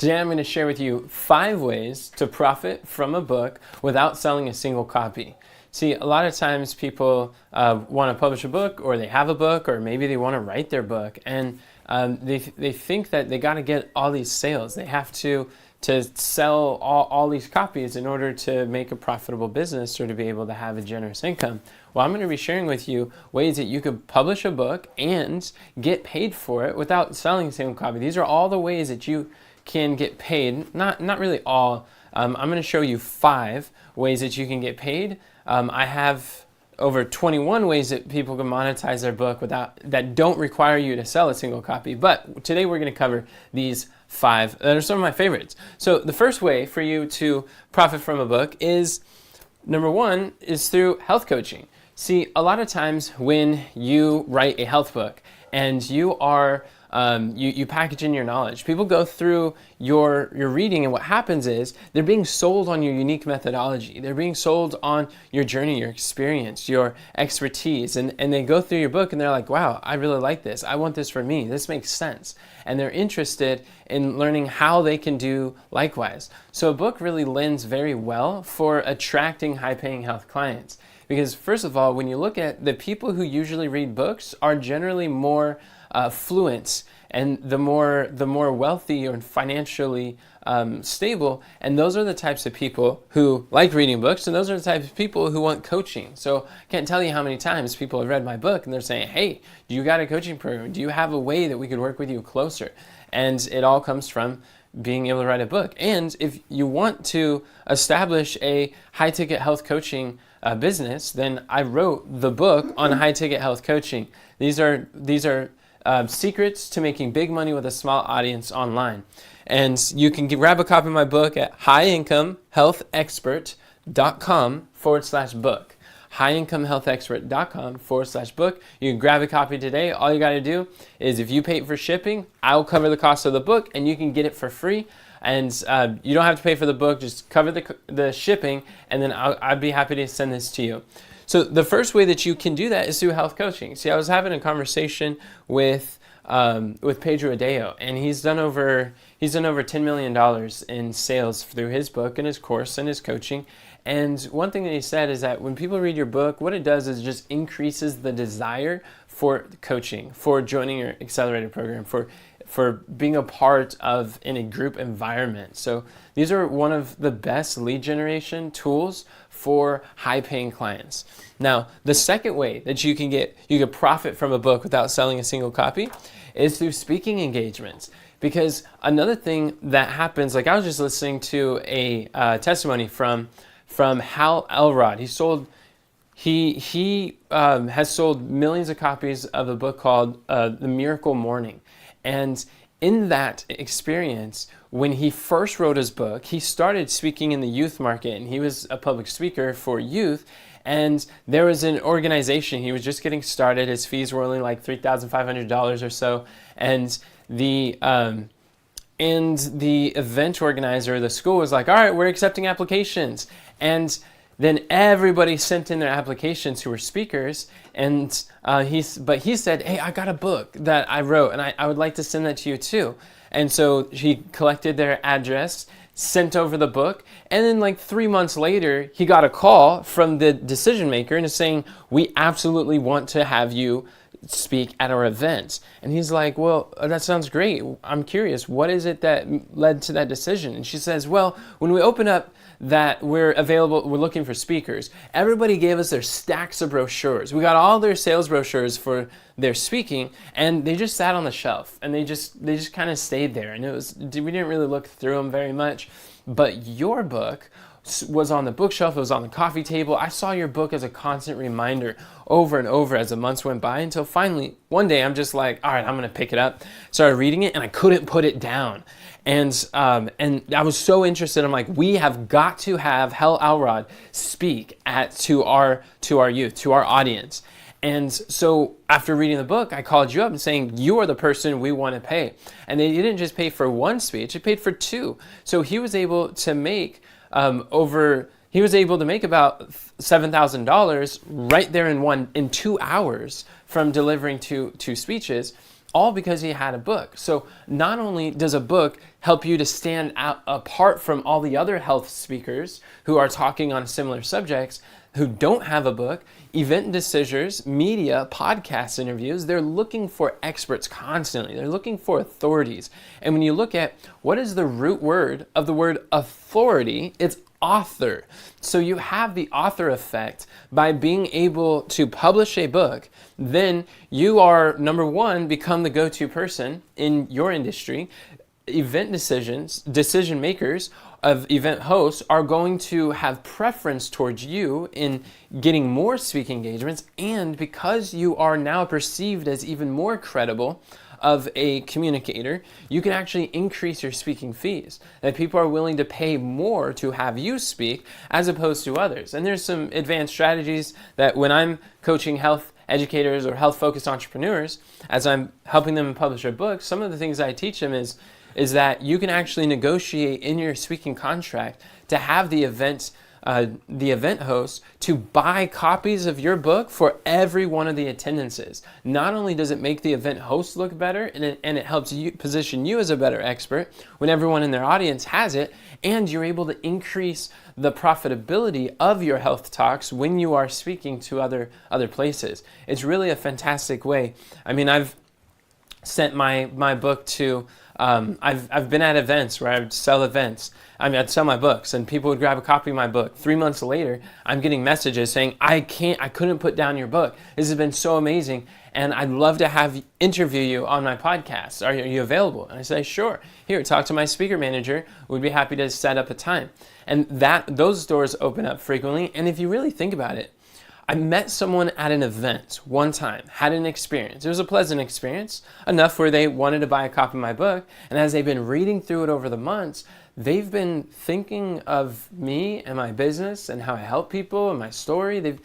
Today I'm going to share with you 5 ways to profit from a book without selling a single copy. See, a lot of times people want to publish a book, or they have a book, or maybe they want to write their book, and they think that they got to get all these sales. They have to sell all these copies in order to make a profitable business or to be able to have a generous income. Well, I'm going to be sharing with you ways that you could publish a book and get paid for it without selling a single copy. These are all the ways that you can get paid. Not really all. I'm going to show you 5 ways that you can get paid. I have over 21 ways that people can monetize their book that don't require you to sell a single copy. But today we're going to cover these 5 that are some of my favorites. So the first way for you to profit from a book is, number 1, is through health coaching. See, a lot of times when you write a health book and you are you package in your knowledge, people go through your reading, and what happens is they're being sold on your unique methodology. They're being sold on your journey, your experience, your expertise, and they go through your book and they're like, wow, I really like this. I want this for me. This makes sense. And they're interested in learning how they can do likewise. So a book really lends very well for attracting high-paying health clients. Because first of all, when you look at the people who usually read books are generally more fluent and the more wealthy or financially stable, and those are the types of people who like reading books, and those are the types of people who want coaching. So I can't tell you how many times people have read my book and they're saying, hey, do you got a coaching program? Do you have a way that we could work with you closer? And it all comes from being able to write a book. And if you want to establish a high-ticket health coaching business, then I wrote the book on high-ticket health coaching. These are secrets to making big money with a small audience online. And you can grab a copy of my book at highincomehealthexpert.com/book. highincomehealthexpert.com/book. You can grab a copy today. All you got to do is, if you pay for shipping, I'll cover the cost of the book and you can get it for free. And you don't have to pay for the book, just cover the shipping, and then I'd be happy to send this to you. So the first way that you can do that is through health coaching. See, I was having a conversation with Pedro Adeo, and he's done over $10 million in sales through his book and his course and his coaching. And one thing that he said is that when people read your book, what it does is it just increases the desire for coaching, for joining your accelerated program, for being a part of in a group environment. So these are one of the best lead generation tools for high-paying clients. Now, the second way that you can profit from a book without selling a single copy is through speaking engagements. Because another thing that happens, like I was just listening to a testimony from Hal Elrod. He has sold millions of copies of a book called The Miracle Morning. And in that experience, when he first wrote his book, he started speaking in the youth market, and he was a public speaker for youth. And there was an organization, he was just getting started. His fees were only like $3,500 or so. And the event organizer of the school was like, all right, we're accepting applications. And then everybody sent in their applications who were speakers, and he said, hey, I got a book that I wrote, and I would like to send that to you too. And so he collected their address, sent over the book, and then like 3 months later, he got a call from the decision maker and is saying, we absolutely want to have you speak at our event. And he's like, well, that sounds great. I'm curious, what is it that led to that decision? And she says, well, when we open up that we're looking for speakers, everybody gave us their stacks of brochures. We got all their sales brochures for their speaking, and they just sat on the shelf, and they just kind of stayed there. And we didn't really look through them very much. But your book was on the bookshelf, it was on the coffee table. I saw your book as a constant reminder over and over as the months went by, until finally one day I'm just like, all right, I'm going to pick it up. Started reading it, and I couldn't put it down. And I was so interested. I'm like, we have got to have Hal Elrod speak to our youth, to our audience. And so after reading the book, I called you up and saying, you are the person we want to pay. And they didn't just pay for one speech, they paid for 2. So he was able to make about $7,000 right there in 2 hours from delivering two speeches. all because he had a book. So not only does a book help you to stand out apart from all the other health speakers who are talking on similar subjects who don't have a book, event decisors, media, podcast interviews, they're looking for experts constantly. They're looking for authorities. And when you look at what is the root word of the word authority, it's author. So you have the author effect by being able to publish a book. Then you are, number one, become the go-to person in your industry. Decision makers of event hosts are going to have preference towards you in getting more speaking engagements, and because you are now perceived as even more credible of a communicator, you can actually increase your speaking fees. That people are willing to pay more to have you speak as opposed to others. And there's some advanced strategies that when I'm coaching health educators or health-focused entrepreneurs, as I'm helping them publish their books, some of the things I teach them is that you can actually negotiate in your speaking contract to have the event host to buy copies of your book for every one of the attendances. Not only does it make the event host look better, and it helps you position you as a better expert when everyone in their audience has it, and you're able to increase the profitability of your health talks when you are speaking to other places. It's really a fantastic way. I mean, I've sent my book to I've been at events where I would sell events. I'd sell my books and people would grab a copy of my book. 3 months later, I'm getting messages saying, I couldn't put down your book. This has been so amazing and I'd love to interview you on my podcast. Are you available? And I say, sure. Here, talk to my speaker manager. We'd be happy to set up a time. And those doors open up frequently. And if you really think about it, I met someone at an event one time, had an experience. It was a pleasant experience, enough where they wanted to buy a copy of my book. And as they've been reading through it over the months, they've been thinking of me and my business and how I help people and my story.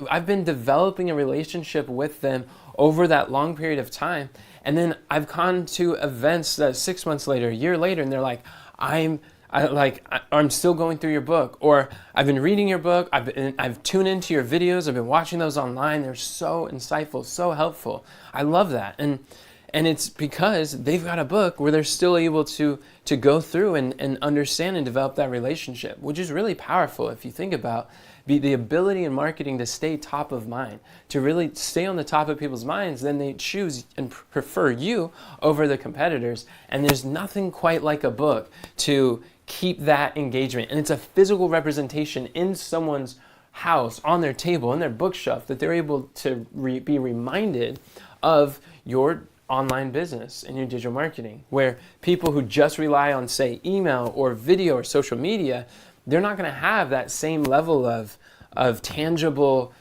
I've been developing a relationship with them over that long period of time. And then I've gone to events that 6 months later, a year later, and they're like, I'm still going through your book, or I've been reading your book, I've tuned into your videos, I've been watching those online, they're so insightful, so helpful. I love that. And it's because they've got a book where they're still able to go through and understand and develop that relationship, which is really powerful if you think about the ability in marketing to stay top of mind, to really stay on the top of people's minds. Then they choose and prefer you over the competitors. And there's nothing quite like a book to keep that engagement. And it's a physical representation in someone's house, on their table, on their bookshelf, that they're able to be reminded of your online business and your digital marketing, where people who just rely on, say, email or video or social media, they're not going to have that same level of tangible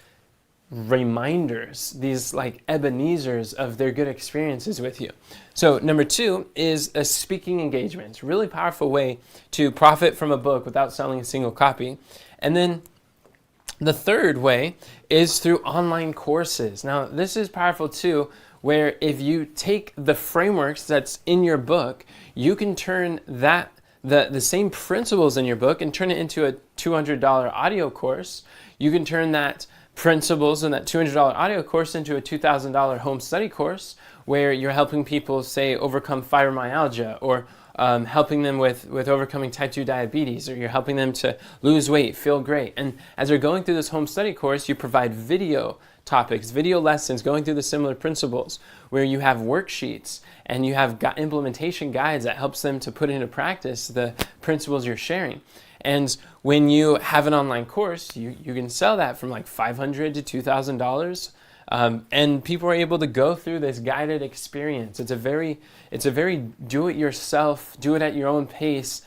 reminders, these like Ebenezers of their good experiences with you. So number 2 is a speaking engagement. It's a really powerful way to profit from a book without selling a single copy. And then the third way is through online courses. Now, this is powerful too, where if you take the frameworks that's in your book, you can turn the same principles in your book and turn it into a $200 audio course. You can turn that principles in that $200 audio course into a $2,000 home study course where you're helping people, say, overcome fibromyalgia, or helping them with overcoming type 2 diabetes, or you're helping them to lose weight, feel great. And as they're going through this home study course, you provide video topics, video lessons going through the similar principles, where you have worksheets and you have implementation guides that helps them to put into practice the principles you're sharing. And when you have an online course, you can sell that from like $500 to $2,000. And people are able to go through this guided experience. It's a very do-it-yourself, do it at your own pace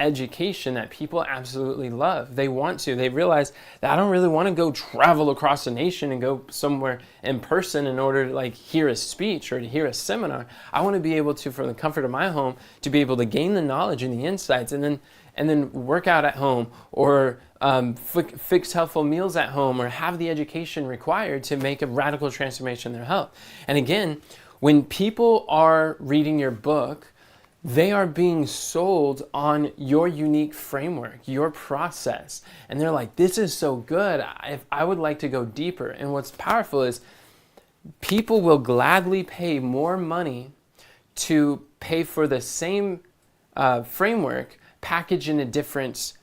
education that people absolutely love. They realize that I don't really want to go travel across the nation and go somewhere in person in order to like hear a speech or to hear a seminar. I want to be able to, from the comfort of my home, to be able to gain the knowledge and the insights and then work out at home, or fix healthful meals at home, or have the education required to make a radical transformation in their health. And again, when people are reading your book, they are being sold on your unique framework, your process. And they're like, this is so good. I would like to go deeper. And what's powerful is people will gladly pay more money to pay for the same framework packaged in a different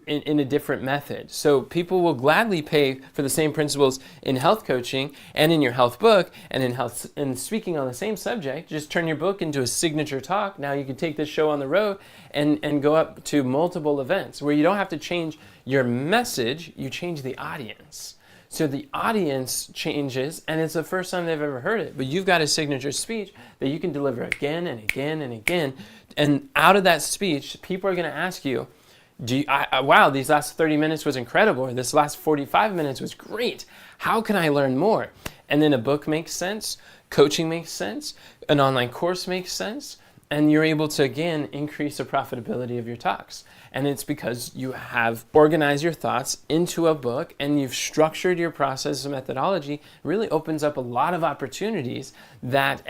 in a different method. So people will gladly pay for the same principles in health coaching and in your health book and in health and speaking on the same subject. Just turn your book into a signature talk. Now you can take this show on the road and go up to multiple events where you don't have to change your message, you change the audience. So the audience changes, and it's the first time they've ever heard it. But you've got a signature speech that you can deliver again and again and again. And out of that speech, people are going to ask you, wow, these last 30 minutes was incredible, or this last 45 minutes was great. How can I learn more? And then a book makes sense, coaching makes sense, an online course makes sense, and you're able to, again, increase the profitability of your talks. And it's because you have organized your thoughts into a book and you've structured your process and methodology. It really opens up a lot of opportunities that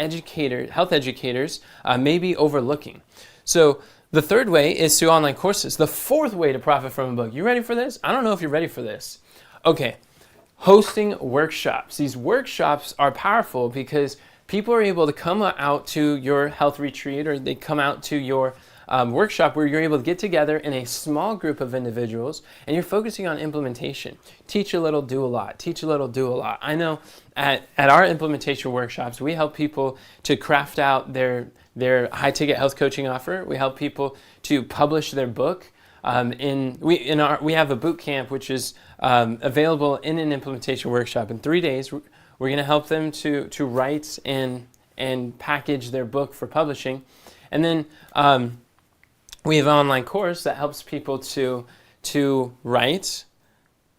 health educators may be overlooking. So the third way is through online courses. The fourth way to profit from a book. You ready for this? I don't know if you're ready for this. Okay, hosting workshops. These workshops are powerful because people are able to come out to your health retreat, or they come out to your workshop where you're able to get together in a small group of individuals and you're focusing on implementation. Teach a little, do a lot. Teach a little, do a lot. I know at our implementation workshops, we help people to craft out their high-ticket health coaching offer. We help people to publish their book. We have a boot camp which is available in an implementation workshop. In 3 days, we're going to help them to write and package their book for publishing. And then we have an online course that helps people to write,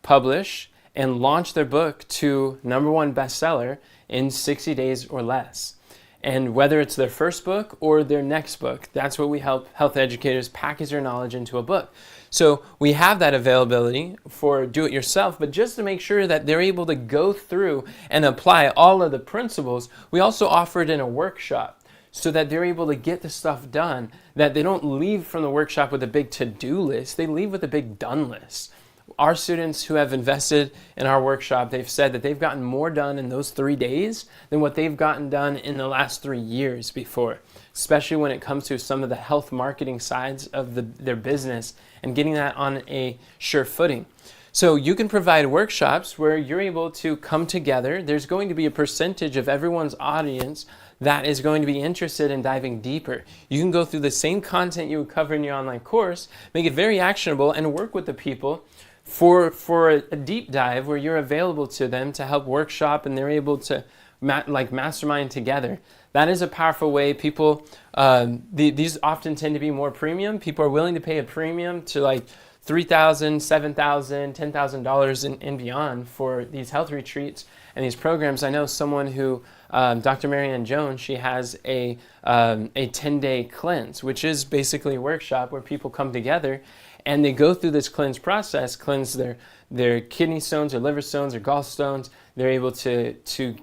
publish, and launch their book to #1 bestseller in 60 days or less. And whether it's their first book or their next book, that's what we help health educators package their knowledge into a book. So we have that availability for do-it-yourself, but just to make sure that they're able to go through and apply all of the principles, we also offer it in a workshop so that they're able to get the stuff done, that they don't leave from the workshop with a big to-do list, they leave with a big done list. Our students who have invested in our workshop, they've said that they've gotten more done in those 3 days than what they've gotten done in the last 3 years before, especially when it comes to some of the health marketing sides of their business and getting that on a sure footing. So you can provide workshops where you're able to come together. There's going to be a percentage of everyone's audience that is going to be interested in diving deeper. You can go through the same content you would cover in your online course, make it very actionable, and work with the people for a deep dive where you're available to them to help workshop, and they're able to mastermind together. That is a powerful way. People, these often tend to be more premium. People are willing to pay a premium to like $3,000, $7,000, $10,000 and beyond for these health retreats and these programs. I know someone who, Dr. Marianne Jones, she has a 10-day cleanse, which is basically a workshop where people come together and they go through this cleanse process, cleanse their kidney stones or liver stones or gallstones. They're able to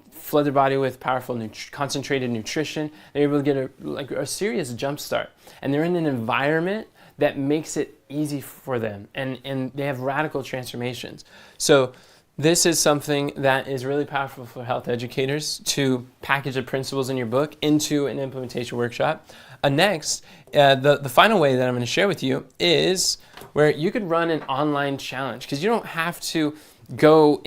flood their body with powerful concentrated nutrition. They're able to get a serious jump start. And they're in an environment that makes it easy for them, and they have radical transformations. So this is something that is really powerful for health educators, to package the principles in your book into an implementation workshop. Next, the final way that I'm going to share with you is where you could run an online challenge, because you don't have to go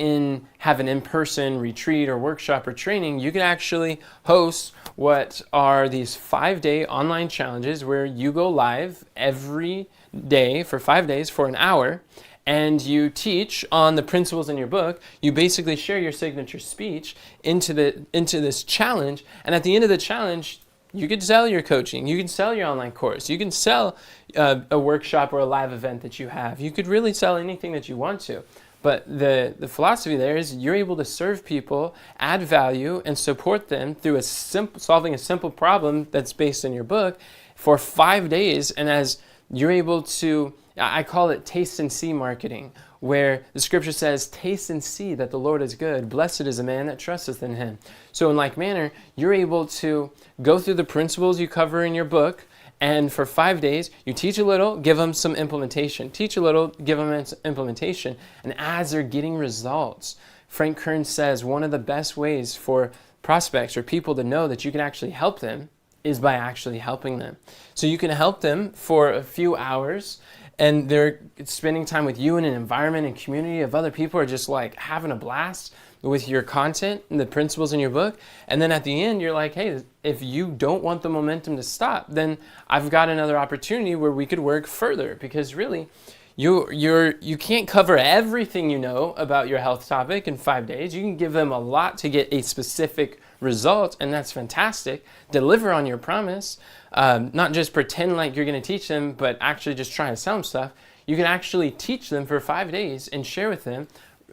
have an in-person retreat or workshop or training. You can actually host what are these 5-day online challenges where you go live every day for 5 days for an hour, and you teach on the principles in your book. You basically share your signature speech into this challenge, and at the end of the challenge, you could sell your coaching, you can sell your online course, you can sell a workshop or a live event that you have. You could really sell anything that you want to. But the philosophy there is you're able to serve people, add value, and support them through solving a simple problem that's based in your book for 5 days. And as you're able to, I call it taste and see marketing, where the scripture says, taste and see that the Lord is good. Blessed is a man that trusteth in him. So in like manner, you're able to go through the principles you cover in your book, and for 5 days, you teach a little, give them some implementation. Teach a little, give them implementation. And as they're getting results, Frank Kern says one of the best ways for prospects or people to know that you can actually help them is by actually helping them. So you can help them for a few hours, and they're spending time with you in an environment and community of other people who are just like having a blast with your content and the principles in your book. And then at the end, you're like, hey, if you don't want the momentum to stop, then I've got another opportunity where we could work further, because really, you can't cover everything you know about your health topic in 5 days. You can give them a lot to get a specific result, and that's fantastic. Deliver on your promise, not just pretend like you're going to teach them, but actually just try to sell them stuff. You can actually teach them for 5 days and share with them,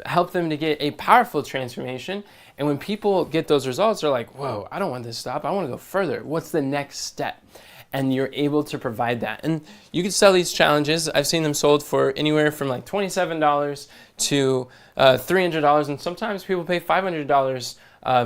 help them to get a powerful transformation. And when people get those results, they're like, whoa, I don't want this to stop. I want to go further. What's the next step? And you're able to provide that. And you can sell these challenges. I've seen them sold for anywhere from like $27 to $300. And sometimes people pay $500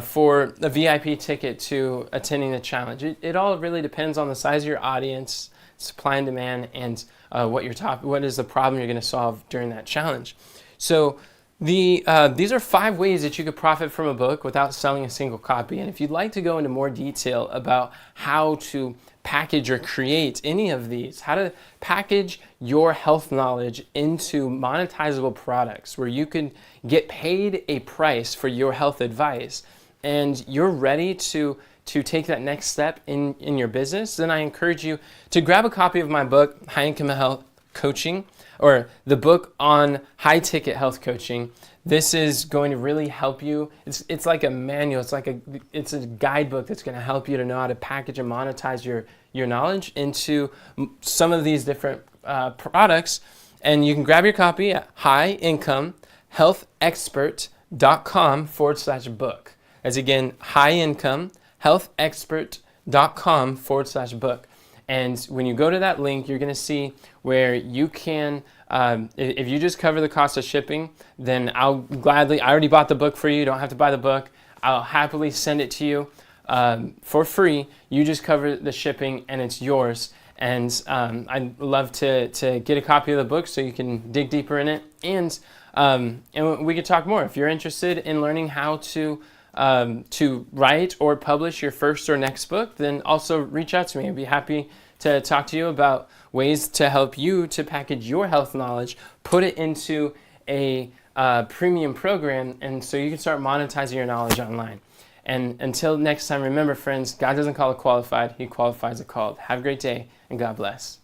for a VIP ticket to attending the challenge. It all really depends on the size of your audience, supply and demand, and what is the problem you're going to solve during that challenge. So these are 5 ways that you could profit from a book without selling a single copy. And if you'd like to go into more detail about how to package or create any of these, how to package your health knowledge into monetizable products where you can get paid a price for your health advice, and you're ready to take that next step in your business, then I encourage you to grab a copy of my book, High Income Health Coaching, or the book on high ticket health coaching. This is going to really help you. It's like a manual. It's a guidebook that's going to help you to know how to package and monetize your knowledge into some of these different products. And you can grab your copy at highincomehealthexpert.com/book. As again, highincomehealthexpert.com/book. And when you go to that link, you're going to see where you can, if you just cover the cost of shipping, then I already bought the book for you. You don't have to buy the book. I'll happily send it to you for free. You just cover the shipping and it's yours. And I'd love to get a copy of the book so you can dig deeper in it. And we could talk more. If you're interested in learning how to write or publish your first or next book, then also reach out to me. I'd be happy to talk to you about ways to help you to package your health knowledge, put it into a premium program, and so you can start monetizing your knowledge online. And until next time, remember, friends, God doesn't call the qualified, He qualifies the called. Have a great day, and God bless.